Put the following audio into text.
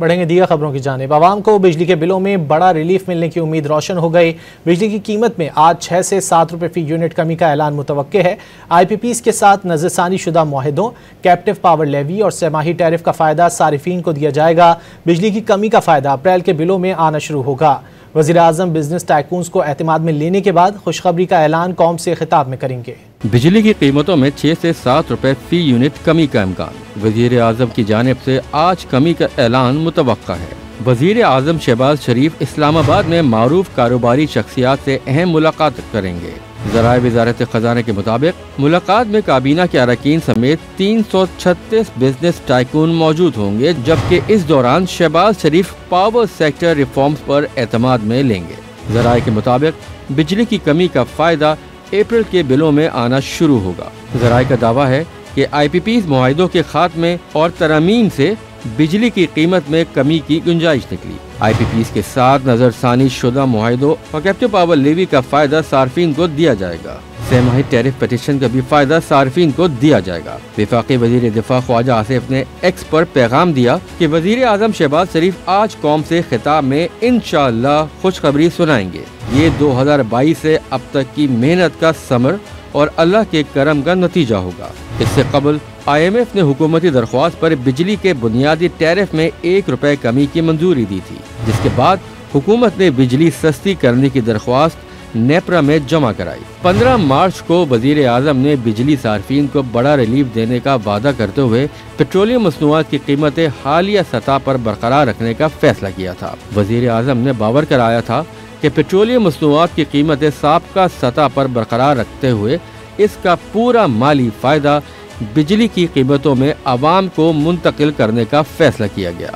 بڑھیں گے دیگر خبروں کی جانب۔ عوام کو بجلی کے بلوں میں بڑا ریلیف ملنے کی امید روشن ہو گئی۔ بجلی کی قیمت میں آج 6 سے 7 روپے فی یونٹ کمی کا اعلان متوقع ہے۔ آئی پی پیز کے ساتھ نظر ثانی شدہ معاہدوں، کیپٹیو پاور لیوی اور سہ ماہی ٹیرف کا فائدہ صارفین کو دیا جائے گا۔ بجلی کی کمی کا فائدہ اپریل کے بلوں میں آنا شروع ہوگا۔ وزیر اعظم بزنس ٹائکونز کو اعتماد میں لینے کے بعد خوشخبری کا اعلان قوم سے خطاب میں کریں گے۔ بجلی کی قیمتوں میں 6 سے 7 روپے فی یونٹ کمی کا امکان۔ وزیر اعظم کی جانب سے آج کمی کا اعلان متوقع ہے۔ وزیر اعظم شہباز شریف اسلام آباد میں معروف کاروباری شخصیات سے اہم ملاقات کریں گے۔ ذرائع وزارت خزانہ کے مطابق ملاقات میں کابینہ کے اراکین سمیت 336 بزنس ٹائکون موجود ہوں گے، جبکہ اس دوران شہباز شریف پاور سیکٹر ریفارمز پر اعتماد میں لیں گے۔ ذرائع کے مطابق بجلی کی کمی کا فائدہ اپریل کے بلوں میں آنا شروع ہوگا۔ ذرائع کا دعویٰ ہے کہ آئی پی پیز معاہدوں کے خاتمے اور ترامیم سے بجلی کی قیمت میں کمی کی گنجائش نکلی۔ آئی پی پیز کے ساتھ نظر ثانی شدہ معاہدوں اور کیپٹیو پاور لیوی کا فائدہ صارفین کو دیا جائے گا۔ سہ ماہی ٹیرف پٹیشن کا بھی فائدہ صارفین کو دیا جائے گا۔ وفاقی وزیر دفاع خواجہ آصف نے ایکس پر پیغام دیا کہ وزیر اعظم شہباز شریف آج قوم سے خطاب میں انشاءاللہ خوشخبری سنائیں گے۔ یہ 2022 سے اب تک کی محنت کا ثمر اور اللہ کے کرم کا نتیجہ ہوگا۔ اس سے قبل آئی ایم ایف نے حکومتی درخواست پر بجلی کے بنیادی ٹیرف میں 1 روپے کمی کی منظوری دی تھی، جس کے بعد حکومت نے بجلی سستی کرنے کی درخواست نیپرا میں جمع کرائی۔ 15 مارچ کو وزیر اعظم نے بجلی صارفین کو بڑا ریلیف دینے کا وعدہ کرتے ہوئے پیٹرولیم مصنوعات کی قیمتیں حالیہ سطح پر برقرار رکھنے کا فیصلہ کیا تھا۔ وزیر اعظم نے باور کرایا تھا کہ پیٹرولیم مصنوعات کی قیمتیں سابقہ سطح پر برقرار رکھتے ہوئے اس کا پورا مالی فائدہ بجلی کی قیمتوں میں عوام کو منتقل کرنے کا فیصلہ کیا گیا۔